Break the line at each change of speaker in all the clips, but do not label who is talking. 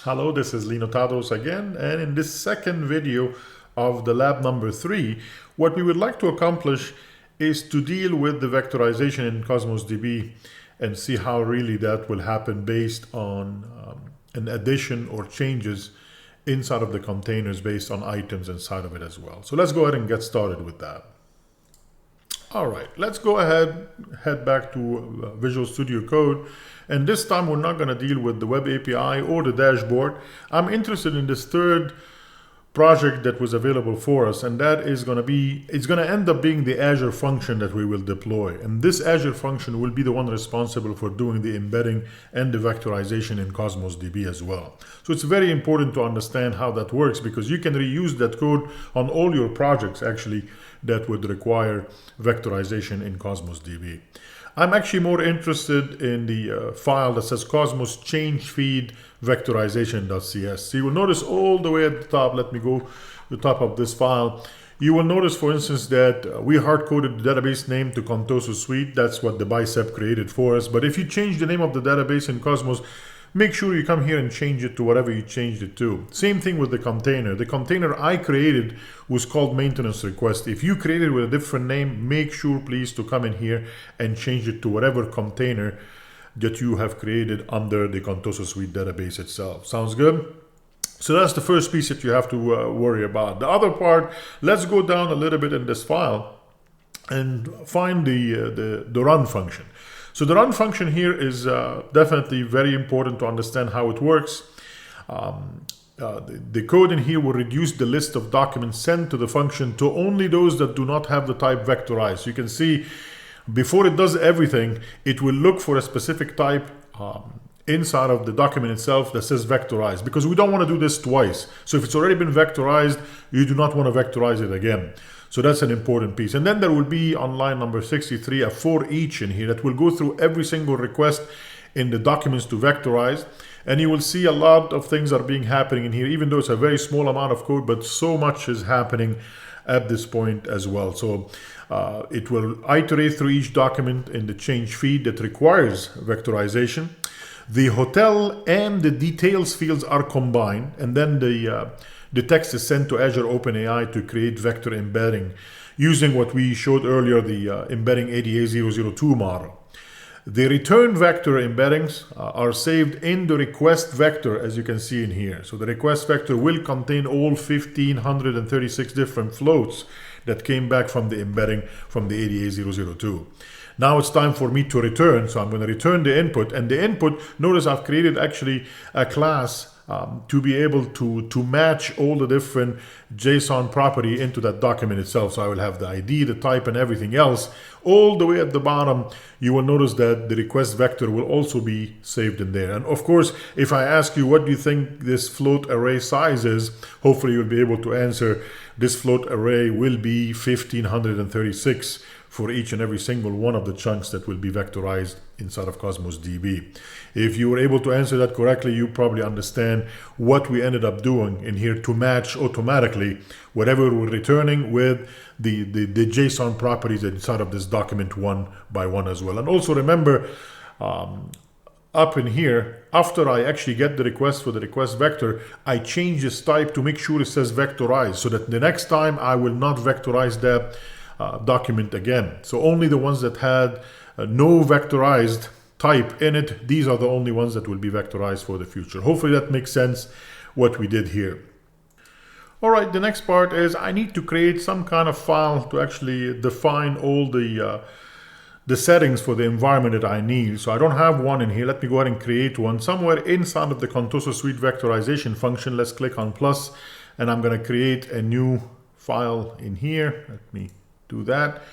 Hello, this is Lino Tadros again, and in this second video of the lab number 3, what we would like to accomplish is to deal with the vectorization in CosmosDB and see how really that will happen based on an addition or changes inside of the containers based on items inside of it as well. So let's go ahead and get started with that. All right, let's go ahead, head back to Visual Studio Code. And this time we're not going to deal with the web API or the dashboard. I'm interested in this third project that was available for us, and that is going to be, it's going to end up being the Azure function that we will deploy. And this Azure function will be the one responsible for doing the embedding and the vectorization in CosmosDB as well. So it's very important to understand how that works, because you can reuse that code on all your projects actually that would require vectorization in CosmosDB. I'm actually more interested in the file that says Cosmos change feed vectorization.cs. So you will notice all the way at the top, let me go to the top of this file. You will notice, for instance, that we hard-coded the database name to Contoso Suite. That's what the bicep created for us. But if you change the name of the database in Cosmos, make sure you come here and change it to whatever you changed it to. Same thing with the container. The container I created was called maintenance request. If you created with a different name, make sure please to come in here and change it to whatever container that you have created under the Contoso Suite database itself. Sounds good? So that's the first piece that you have to worry about. The other part, let's go down a little bit in this file and find the run function. So the run function here is definitely very important to understand how it works. The code in here will reduce the list of documents sent to the function to only those that do not have the type vectorized. You can see before it does everything, it will look for a specific type inside of the document itself that says vectorized, because we don't want to do this twice. So if it's already been vectorized, you do not want to vectorize it again. So that's an important piece. And then there will be on line number 63 a for each in here that will go through every single request in the documents to vectorize. And you will see a lot of things are being happening in here, even though it's a very small amount of code, but so much is happening at this point as well. So it will iterate through each document in the change feed that requires vectorization. The hotel and the details fields are combined, and then the text is sent to Azure OpenAI to create vector embedding using what we showed earlier, the embedding ADA002 model. The return vector embeddings are saved in the request vector, as you can see in here. So the request vector will contain all 1,536 different floats that came back from the embedding from the ADA002. Now it's time for me to return. So I'm going to return the input, and the input, notice I've created actually a class to be able to match all the different JSON property into that document itself. So I will have the ID, the type, and everything else. All the way at the bottom, you will notice that the request vector will also be saved in there. And of course, if I ask you what do you think this float array size is, hopefully you'll be able to answer this float array will be 1,536 for each and every single one of the chunks that will be vectorized inside of CosmosDB. If you were able to answer that correctly, you probably understand what we ended up doing in here to match automatically whatever we're returning with the JSON properties inside of this document one by one as well. And also remember, up in here, after I actually get the request for the request vector, I change this type to make sure it says vectorized, so that the next time I will not vectorize that document again. So only the ones that had no vectorized type in it, these are the only ones that will be vectorized for the future. Hopefully that makes sense what we did here. All right, the next part is I need to create some kind of file to actually define all the settings for the environment that I need. So I don't have one in here. Let me go ahead and create one somewhere inside of the Contoso Suite vectorization function. Let's click on plus, and I'm going to create a new file in here. Let me do that.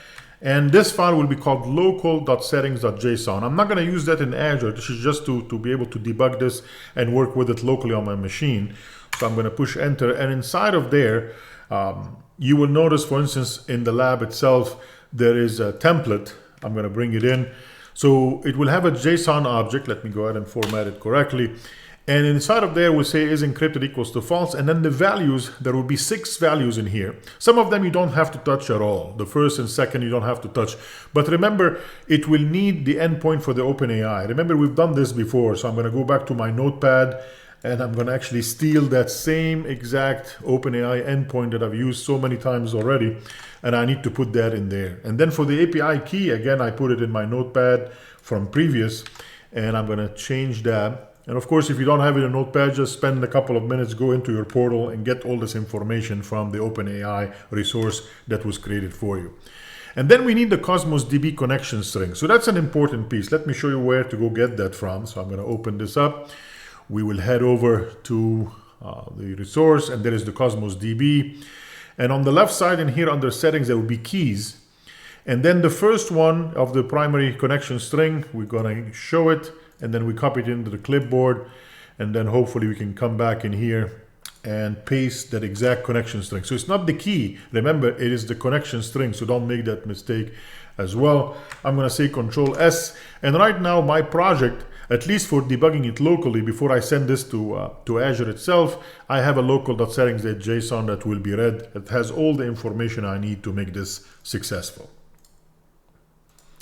And this file will be called local.settings.json. I'm not going to use that in Azure. This is just to be able to debug this and work with it locally on my machine. So I'm going to push enter. And inside of there, you will notice, for instance, in the lab itself, there is a template. I'm going to bring it in. So it will have a JSON object. Let me go ahead and format it correctly. And inside of there, we'll say is encrypted equals to false. And then the values, there will be 6 values in here. Some of them you don't have to touch at all. The first and second you don't have to touch. But remember, it will need the endpoint for the OpenAI. Remember, we've done this before. So I'm going to go back to my notepad and I'm going to actually steal that same exact OpenAI endpoint that I've used so many times already, and I need to put that in there. And then for the API key, again, I put it in my notepad from previous, and I'm going to change that. And of course, if you don't have it in Notepad, just spend a couple of minutes, go into your portal and get all this information from the OpenAI resource that was created for you. And then we need the CosmosDB connection string. So that's an important piece. Let me show you where to go get that from. So I'm going to open this up. We will head over to the resource, and there is the CosmosDB. And on the left side in here under settings, there will be keys. And then the first one of the primary connection string, we're going to show it, and then we copy it into the clipboard, and then hopefully we can come back in here and paste that exact connection string. So it's not the key. Remember, it is the connection string, so don't make that mistake as well. I'm going to say Control S, and right now my project, at least for debugging it locally before I send this to Azure itself, I have a local.settings.json that will be read. It has all the information I need to make this successful.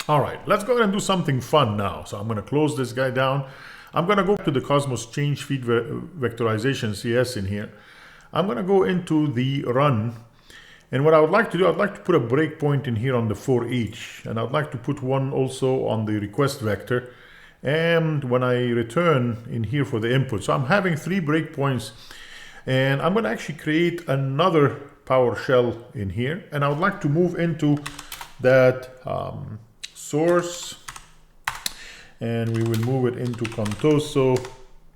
All right, let's go ahead and do something fun now. So I'm going to close this guy down. I'm going to go to the Cosmos Change Feed Vectorization CS in here. I'm going to go into the run. And what I would like to do, I'd like to put a breakpoint in here on the for each. And I'd like to put one also on the request vector. And when I return in here for the input. So I'm having 3 breakpoints. And I'm going to actually create another PowerShell in here. And I would like to move into that source, and we will move it into Contoso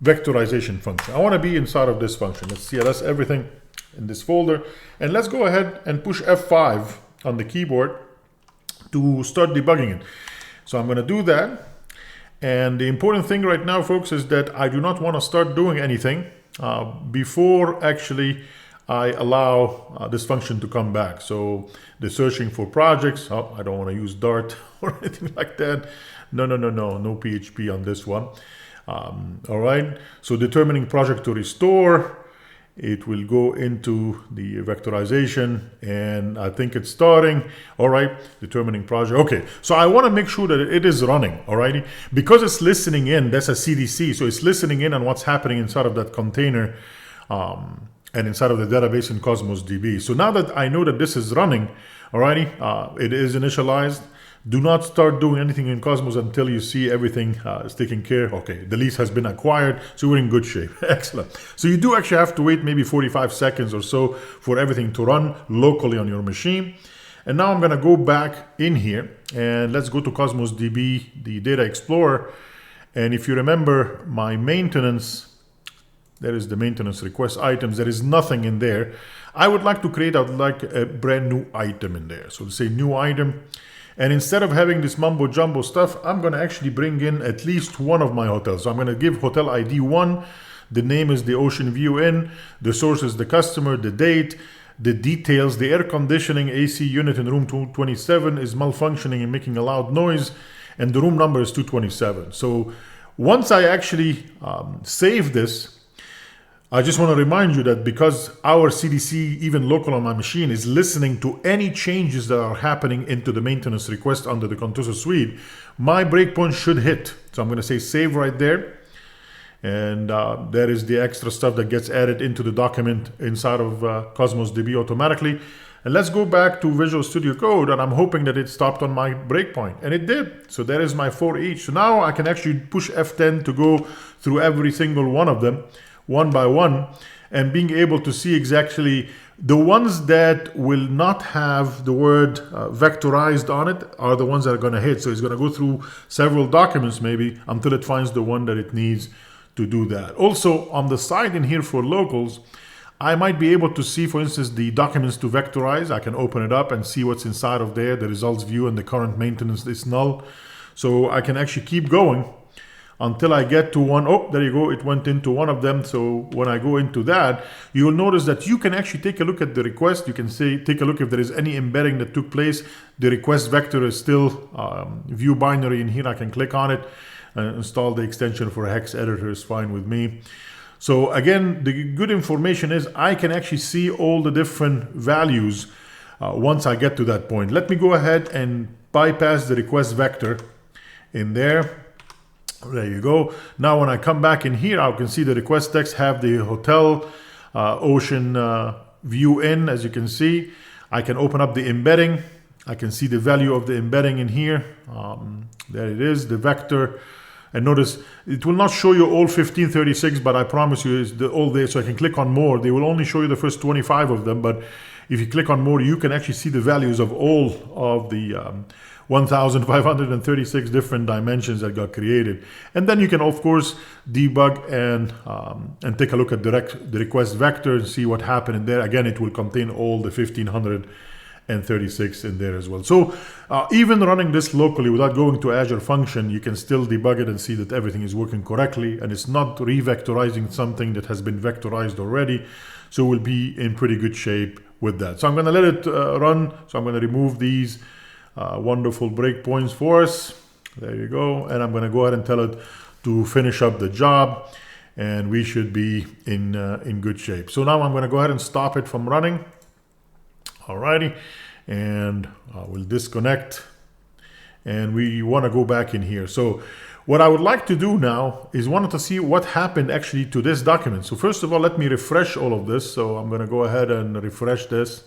vectorization function. I want to be inside of this function. Let's see, that's everything in this folder. And let's go ahead and push F5 on the keyboard to start debugging it. So I'm going to do that. And the important thing right now, folks, is that I do not want to start doing anything before actually I allow this function to come back. So the searching for projects, oh, I don't want to use Dart or anything like that. No PHP on this one. All right, so determining project to restore, it will go into the vectorization, and I think it's starting. All right, determining project. Okay, so I want to make sure that it is running. All righty, because it's listening in, that's a CDC, so it's listening in on what's happening inside of that container and inside of the database in Cosmos DB. So now that I know that this is running, alrighty, it is initialized. Do not start doing anything in Cosmos until you see everything is taken care of. Okay, the lease has been acquired, so we're in good shape. Excellent. So you do actually have to wait maybe 45 seconds or so for everything to run locally on your machine. And now I'm going to go back in here, and let's go to Cosmos DB, the Data Explorer. And if you remember my maintenance, there is the maintenance request items. There is nothing in there. I would like to create a brand new item in there. So to say new item. And instead of having this mumbo jumbo stuff, I'm going to actually bring in at least one of my hotels. So I'm going to give hotel ID 1. The name is the Ocean View Inn. The source is the customer, the date, the details. The air conditioning AC unit in room 227 is malfunctioning and making a loud noise. And the room number is 227. So once I actually save this, I just want to remind you that because our CDC, even local on my machine, is listening to any changes that are happening into the maintenance request under the Contoso suite, my breakpoint should hit. So I'm going to say save right there. And there is the extra stuff that gets added into the document inside of Cosmos DB automatically. And let's go back to Visual Studio Code, and I'm hoping that it stopped on my breakpoint. And it did. So there is my for each. So now I can actually push F10 to go through every single one of them, one by one, and being able to see exactly the ones that will not have the word vectorized on it are the ones that are going to hit. So it's going to go through several documents maybe until it finds the one that it needs to do that. Also on the side in here for locals, I might be able to see, for instance, the documents to vectorize. I can open it up and see what's inside of there. The results view and the current maintenance is null. So I can actually keep going until I get to one. Oh, there you go. It went into one of them. So when I go into that, you will notice that you can actually take a look at the request. You can say, take a look if there is any embedding that took place. The request vector is still view binary in here. I can click on it and install the extension for hex editor is fine with me. So again, the good information is I can actually see all the different values once I get to that point. Let me go ahead and bypass the request vector in there. There you go. Now when I come back in here, I can see the request text have the hotel ocean view in, as you can see. I can open up the embedding. I can see the value of the embedding in here. There it is, the vector. And notice it will not show you all 1536, but I promise you it's all there. So I can click on more. They will only show you the first 25 of them, but if you click on more, you can actually see the values of all of the 1,536 different dimensions that got created. And then you can, of course, debug and take a look at the request vector and see what happened in there. Again, it will contain all the 1,536 in there as well. So even running this locally without going to Azure Function, you can still debug it and see that everything is working correctly, and it's not re-vectorizing something that has been vectorized already. So we'll be in pretty good shape with that. So I'm going to let it run. So I'm going to remove these wonderful breakpoints for us. There you go. And I'm going to go ahead and tell it to finish up the job, and we should be in good shape. So now I'm going to go ahead and stop it from running. Alrighty, and we'll disconnect, and we want to go back in here. So what I would like to do now is wanted to see what happened actually to this document. So first of all, let me refresh all of this. So I'm going to go ahead and refresh this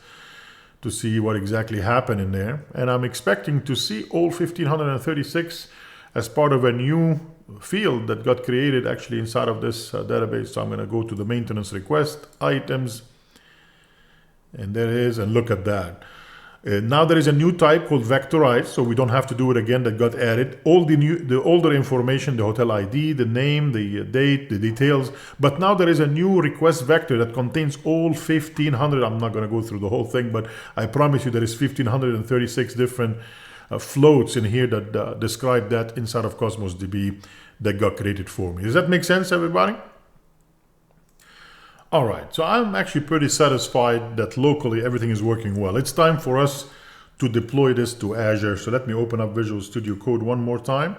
to see what exactly happened in there. And I'm expecting to see all 1,536 as part of a new field that got created actually inside of this database. So I'm going to go to the maintenance request items, and there it is, and look at that. Now there is a new type called vectorize, so we don't have to do it again. That got added. All the older information, the hotel ID, the name, the date, the details. But now there is a new request vector that contains all 1,500. I'm not going to go through the whole thing, but I promise you there is 1,536 different floats in here that describe that inside of CosmosDB that got created for me. Does that make sense, everybody? All right, so I'm actually pretty satisfied that locally everything is working well. It's time for us to deploy this to Azure. So let me open up Visual Studio Code one more time.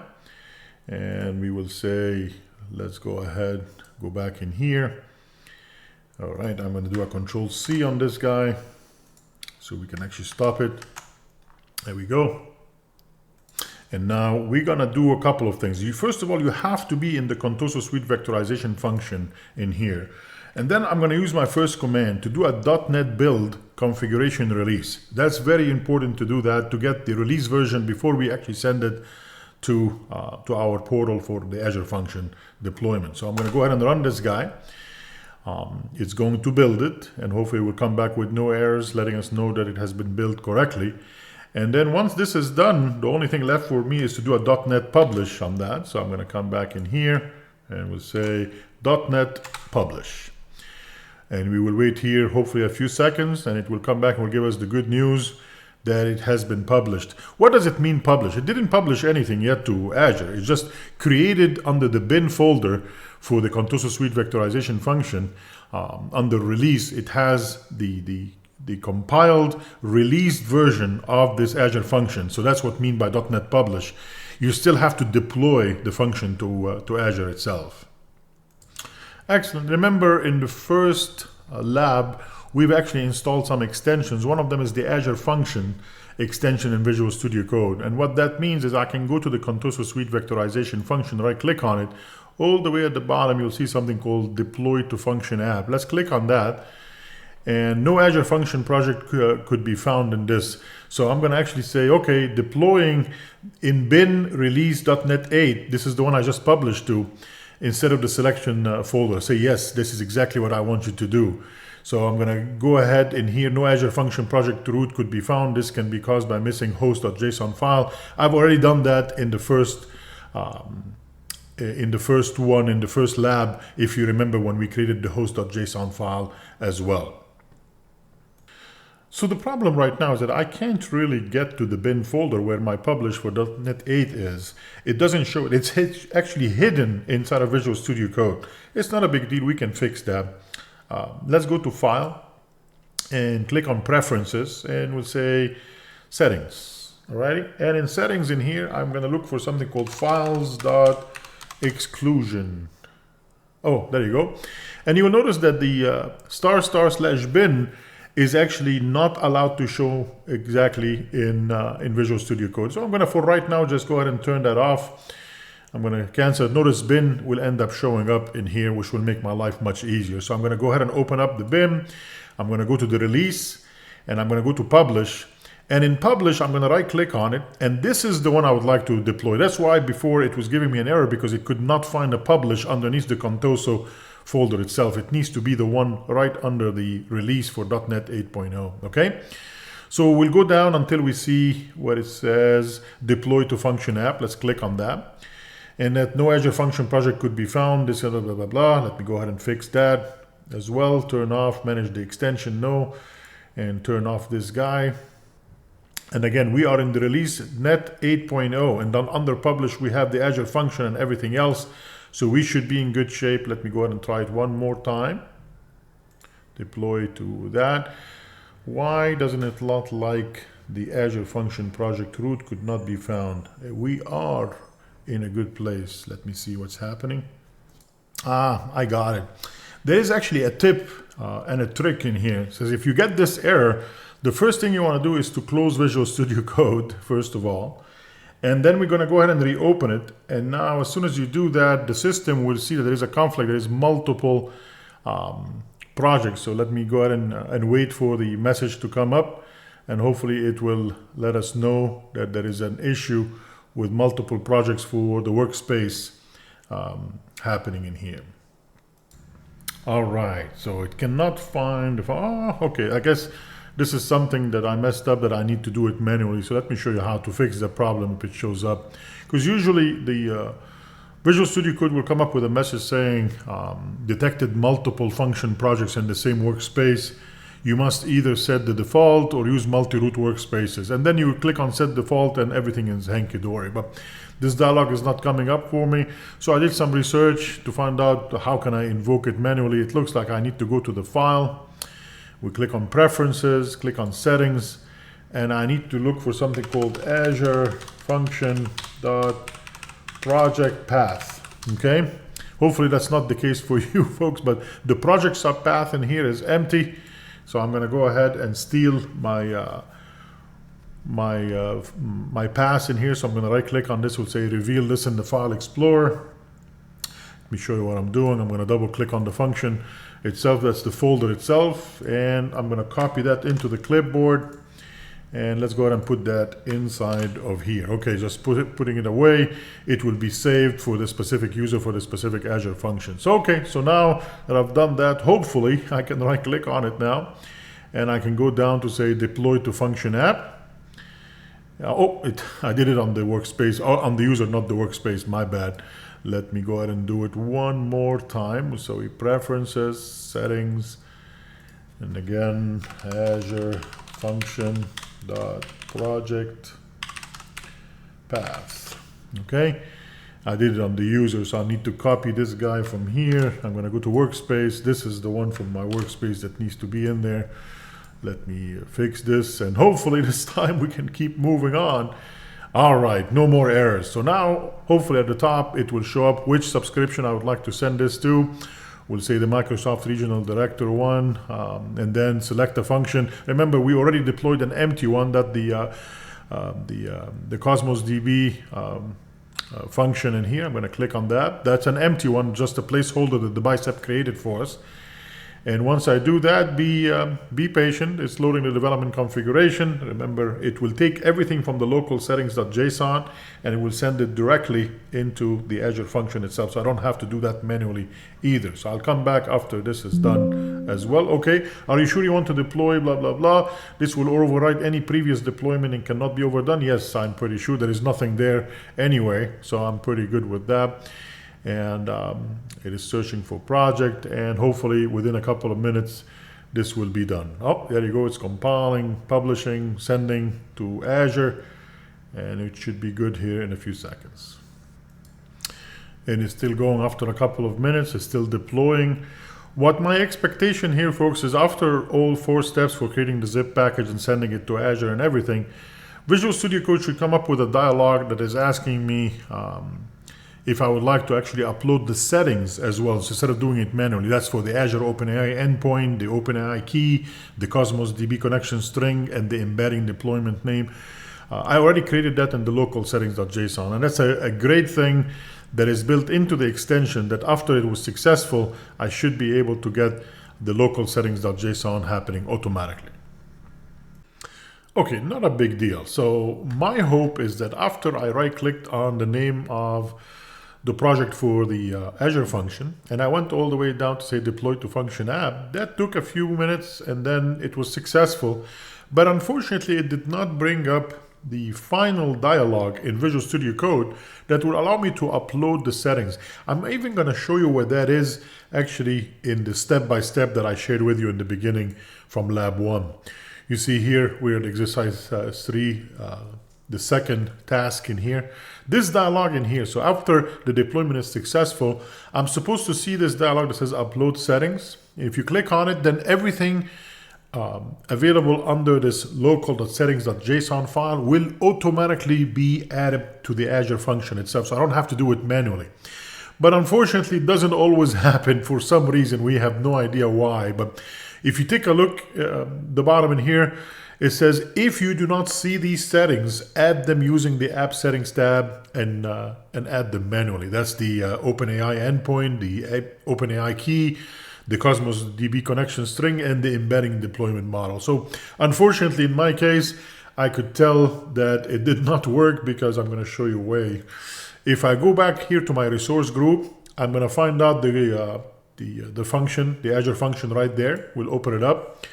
And we will say, let's go ahead, go back in here. All right, I'm going to do a Control-C on this guy so we can actually stop it. There we go. And now we're going to do a couple of things. First of all, you have to be in the Contoso Suite vectorization function in here. And then I'm going to use my first command to do a .NET build configuration release. That's very important to do that, to get the release version before we actually send it to our portal for the Azure Function deployment. So I'm going to go ahead and run this guy. It's going to build it, and hopefully it will come back with no errors, letting us know that it has been built correctly. And then once this is done, the only thing left for me is to do a .NET publish on that. So I'm going to come back in here and we'll say .NET publish. And we will wait here hopefully a few seconds, and it will come back and will give us the good news that it has been published. What does it mean publish? It didn't publish anything yet to Azure. It's just created under the bin folder for the Contoso Suite vectorization function. Under release, it has the compiled released version of this Azure function. So that's what I mean by .NET publish. You still have to deploy the function to Azure itself. Excellent. Remember, in the first lab, we've actually installed some extensions. One of them is the Azure Function extension in Visual Studio Code. And what that means is I can go to the Contoso Suite vectorization function, right-click on it. All the way at the bottom, you'll see something called Deploy to Function app. Let's click on that. And no Azure Function project could be found in this. So I'm going to actually say, okay, deploying in bin release.net 8. This is the one I just published to. Instead of the selection folder, say yes, this is exactly what I want you to do. So I'm going to go ahead in here. No Azure Function project root could be found. This can be caused by missing host.json file. I've already done that in the first lab, if you remember, when we created the host.json file as well. So the problem right now is that I can't really get to the bin folder where my publish for .NET 8 is. It doesn't show it. It's actually hidden inside of Visual Studio Code. It's not a big deal. We can fix that. Let's go to File and click on Preferences, and we'll say Settings. Alrighty. And in Settings in here, I'm going to look for something called Files.exclusion. Oh, there you go. And you will notice that the */bin is actually not allowed to show exactly in Visual Studio Code. So I'm going to, for right now, just go ahead and turn that off. I'm going to cancel it. Notice bin will end up showing up in here, which will make my life much easier. So I'm going to go ahead and open up the bin. I'm going to go to the release, and I'm going to go to publish. And in publish, I'm going to right click on it. And this is the one I would like to deploy. That's why before it was giving me an error, because it could not find a publish underneath the Contoso folder itself. It needs to be the one right under the release for .NET 8.0. Okay. So we'll go down until we see what it says deploy to function app. Let's click on that. And that no Azure function project could be found. This blah, blah, blah, blah. Let me go ahead and fix that as well. Turn off, manage the extension, no. And turn off this guy. And again, we are in the release .NET 8.0, and then under publish, we have the Azure function and everything else. So we should be in good shape. Let me go ahead and try it one more time. Deploy to that. Why doesn't it not like the Azure function project root could not be found? We are in a good place. Let me see what's happening. I got it. There is actually a tip and a trick in here. It says if you get this error, the first thing you want to do is to close Visual Studio Code, first of all. And then we're going to go ahead and reopen it. And now, as soon as you do that, the system will see that there is a conflict. There is multiple projects. So let me go ahead and wait for the message to come up. And hopefully it will let us know that there is an issue with multiple projects for the workspace happening in here. All right. So it cannot find... okay. I guess... this is something that I messed up that I need to do it manually. So let me show you how to fix the problem if it shows up. Because usually the Visual Studio Code will come up with a message saying detected multiple function projects in the same workspace. You must either set the default or use multi-root workspaces. And then you click on set default and everything is hanky-dory. But this dialog is not coming up for me. So I did some research to find out how can I invoke it manually. It looks like I need to go to the file. We click on preferences, click on settings, and I need to look for something called Azure Function .project path. Okay, hopefully that's not the case for you folks, but the project subpath in here is empty. So I'm going to go ahead and steal my my path in here. So I'm going to right click on this. Will say reveal this in the file explorer. Let me show you what I'm doing. I'm going to double click on the function itself. That's the folder itself, and I'm going to copy that into the clipboard, and let's go ahead and put that inside of here. Okay, just putting it away. It will be saved for the specific user for the specific Azure function. So okay, so now that I've done that, hopefully I can right click on it now, and I can go down to say deploy to function app. I did it on the workspace, on the user, not the workspace, my bad. Let me go ahead and do it one more time. So we preferences, settings, and again, Azure function .project path. Okay, I did it on the user, so I need to copy this guy from here. I'm going to go to workspace. This is the one from my workspace that needs to be in there. Let me fix this, and hopefully this time we can keep moving on. All right, no more errors. So now, hopefully at the top, it will show up which subscription I would like to send this to. We'll say the Microsoft Regional Director one, and then select a function. Remember, we already deployed an empty one that the CosmosDB function in here. I'm going to click on that. That's an empty one, just a placeholder that the Bicep created for us. And once I do that, be patient. It's loading the development configuration. Remember, it will take everything from the local settings.json and it will send it directly into the Azure function itself. So I don't have to do that manually either. So I'll come back after this is done as well. Okay, are you sure you want to deploy blah, blah, blah? This will override any previous deployment and cannot be overdone. Yes, I'm pretty sure there is nothing there anyway. So I'm pretty good with that. And it is searching for project, and hopefully within a couple of minutes this will be done. Oh, there you go. It's compiling, publishing, sending to Azure, and it should be good here in a few seconds. And it's still going after a couple of minutes. It's still deploying. What my expectation here, folks, is after all 4 steps for creating the zip package and sending it to Azure and everything, Visual Studio Code should come up with a dialog that is asking me if I would like to actually upload the settings as well, so instead of doing it manually. That's for the Azure OpenAI endpoint, the OpenAI key, the CosmosDB connection string, and the embedding deployment name. I already created that in the local settings.json, and that's a great thing that is built into the extension that after it was successful, I should be able to get the local settings.json happening automatically. Okay, not a big deal. So my hope is that after I right-clicked on the name of the project for the Azure function, and I went all the way down to say deploy to function app, that took a few minutes and then it was successful. But unfortunately, it did not bring up the final dialog in Visual Studio Code that will allow me to upload the settings. I'm even going to show you where that is actually in the step-by-step that I shared with you in the beginning from Lab 1. You see here, we're at exercise 3, the second task in here. This dialog in here, so after the deployment is successful, I'm supposed to see this dialog that says upload settings. If you click on it, then everything available under this local.settings.json file will automatically be added to the Azure function itself, so I don't have to do it manually. But unfortunately, it doesn't always happen for some reason. We have no idea why. But if you take a look, the bottom in here, it says if you do not see these settings, add them using the App Settings tab and add them manually. That's the OpenAI endpoint, the OpenAI key, the CosmosDB connection string, and the embedding deployment model. So unfortunately, in my case, I could tell that it did not work because I'm going to show you why. If I go back here to my resource group, I'm going to find out the function, the Azure function right there. We'll open it up.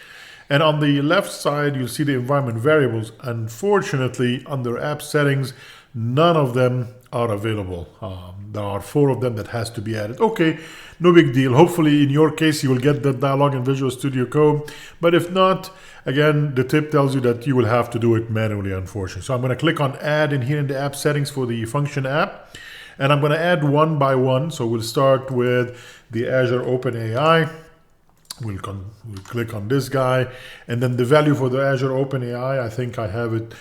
And on the left side, you'll see the environment variables. Unfortunately, under app settings, none of them are available. There are 4 of them that has to be added. Okay, no big deal. Hopefully, in your case, you will get that dialog in Visual Studio Code. But if not, again, the tip tells you that you will have to do it manually, unfortunately. So I'm going to click on Add in here in the app settings for the function app. And I'm going to add one by one. So we'll start with the Azure OpenAI. We'll click on this guy. And then the value for the Azure OpenAI, I think I have it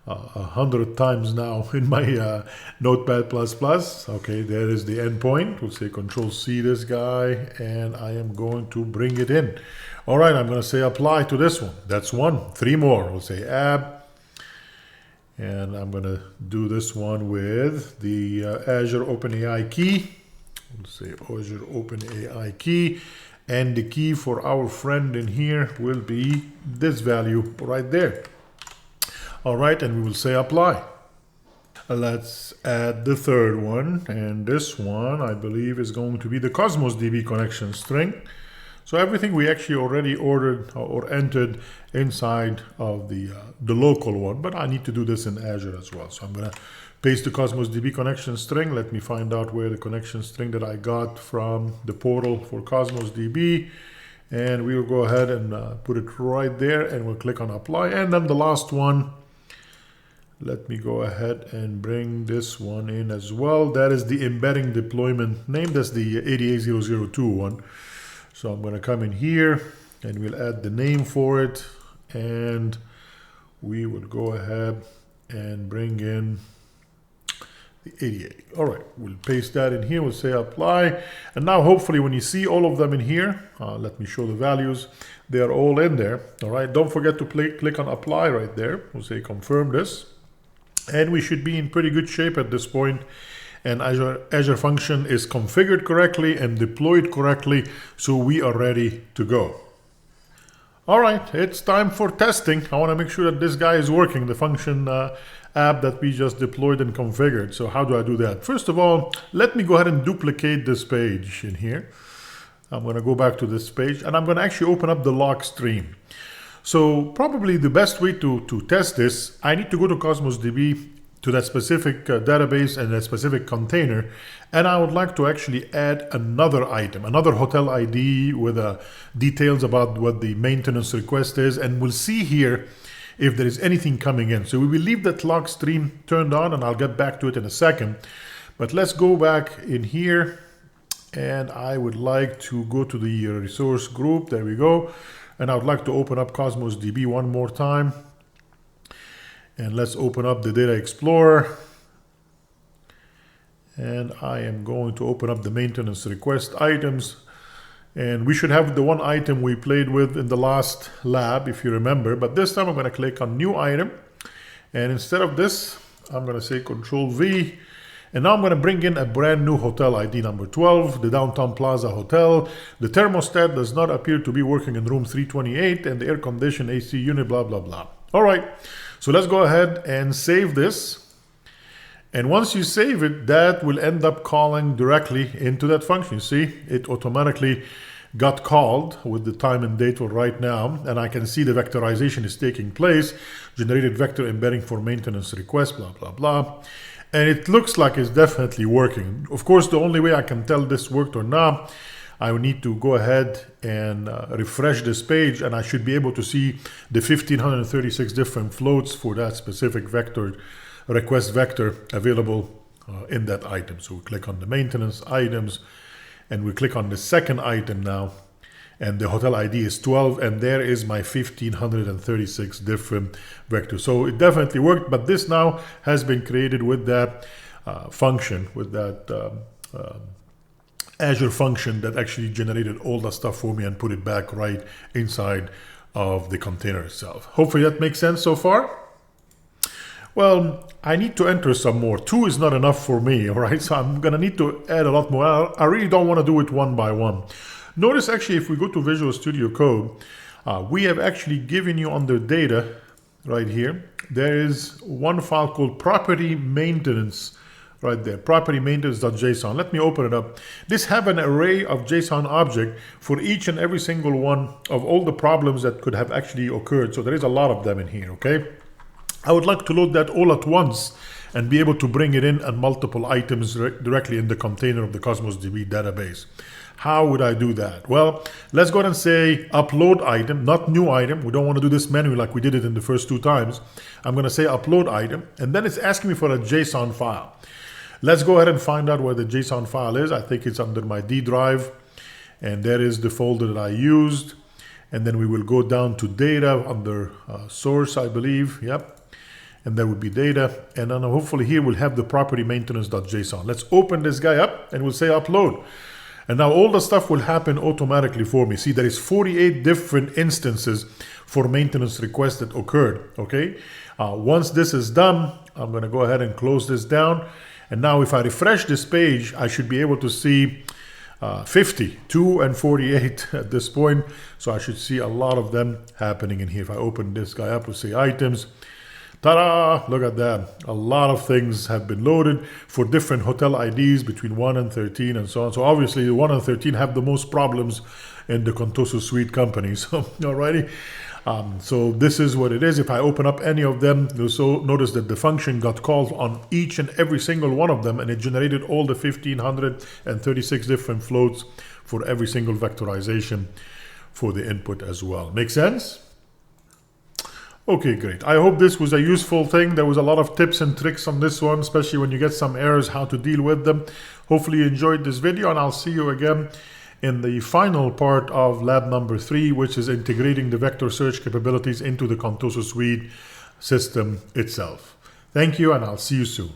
100 times now in my Notepad++. Okay, there is the endpoint. We'll say Control-C this guy, and I am going to bring it in. All right, I'm going to say apply to this one. That's 1. 3 more. We'll say add. And I'm going to do this one with the Azure OpenAI key. We'll say Azure OpenAI key. And the key for our friend in here will be this value right there. All right, and we will say apply. Let's add the third one. And this one, I believe, is going to be the CosmosDB connection string. So everything we actually already ordered or entered inside of the local one, but I need to do this in Azure as well. So I'm going to paste the CosmosDB connection string. Let me find out where the connection string that I got from the portal for CosmosDB. And we will go ahead and put it right there, and we'll click on apply. And then the last one, let me go ahead and bring this one in as well. That is the embedding deployment name. That's the 88002 one. So I'm going to come in here and we'll add the name for it. And we will go ahead and bring in the 88. All right, we'll paste that in here. We'll say apply. And now hopefully when you see all of them in here, let me show the values. They're all in there. All right, don't forget to click on apply right there. We'll say confirm this. And we should be in pretty good shape at this point. And Azure Function is configured correctly and deployed correctly, so we are ready to go. All right, it's time for testing. I want to make sure that this guy is working, the function app that we just deployed and configured. So how do I do that? First of all, let me go ahead and duplicate this page in here. I'm going to go back to this page, and I'm going to actually open up the log stream. So probably the best way to test this, I need to go to CosmosDB, to that specific database and that specific container, and I would like to actually add another item, another hotel ID with details about what the maintenance request is, and we'll see here if there is anything coming in. So we will leave that log stream turned on, and I'll get back to it in a second. But let's go back in here, and I would like to go to the resource group. There we go. And I would like to open up CosmosDB one more time. And let's open up the Data Explorer. And I am going to open up the maintenance request items. And we should have the one item we played with in the last lab, if you remember. But this time I'm going to click on New Item. And instead of this, I'm going to say Control V. And now I'm going to bring in a brand new hotel ID number 12, the Downtown Plaza Hotel. The thermostat does not appear to be working in room 328 and the air conditioned AC unit, blah, blah, blah. All right, so let's go ahead and save this. And once you save it, that will end up calling directly into that function. See, it automatically got called with the time and date for right now, and I can see the vectorization is taking place, generated vector embedding for maintenance request, blah, blah, blah. And it looks like it's definitely working. Of course, the only way I can tell this worked or not, I will need to go ahead and refresh this page, and I should be able to see the 1536 different floats for that specific vector request vector available in that item. So we click on the maintenance items, and we click on the second item now, and the hotel ID is 12, and there is my 1536 different vectors. So it definitely worked, but this now has been created with that function, with that Azure function that actually generated all the stuff for me and put it back right inside of the container itself. Hopefully that makes sense so far. Well, I need to enter some more. 2 is not enough for me, all right? So I'm gonna need to add a lot more. I really don't wanna do it one by one. Notice actually if we go to Visual Studio Code, we have actually given you under data right here, there is one file called property maintenance right there, property maintenance.json. Let me open it up. This have an array of JSON object for each and every single one of all the problems that could have actually occurred. So there is a lot of them in here, okay? I would like to load that all at once and be able to bring it in and multiple items directly in the container of the CosmosDB database. How would I do that? Well, let's go ahead and say upload item, not new item. We don't want to do this manually like we did it in the first 2 times. I'm going to say upload item, and then it's asking me for a JSON file. Let's go ahead and find out where the JSON file is. I think it's under my D drive, and there is the folder that I used. And then we will go down to data under source, I believe. Yep. And that would be data. And then hopefully here we'll have the property maintenance.json. Let's open this guy up and we'll say upload. And now all the stuff will happen automatically for me. See, there is 48 different instances for maintenance requests that occurred, okay? Once this is done, I'm gonna go ahead and close this down. And now if I refresh this page, I should be able to see 50, 2 and 48 at this point. So I should see a lot of them happening in here. If I open this guy up, we'll see items. Ta-da! Look at that. A lot of things have been loaded for different hotel IDs between 1 and 13 and so on. So obviously the 1 and 13 have the most problems in the Contoso Suite companies. Alrighty. So this is what it is. If I open up any of them, you'll so notice that the function got called on each and every single one of them, and it generated all the 1536 different floats for every single vectorization for the input as well. Make sense? Okay, great. I hope this was a useful thing. There was a lot of tips and tricks on this one, especially when you get some errors, how to deal with them. Hopefully you enjoyed this video, and I'll see you again in the final part of lab number 3, which is integrating the vector search capabilities into the Contoso Suite system itself. Thank you, and I'll see you soon.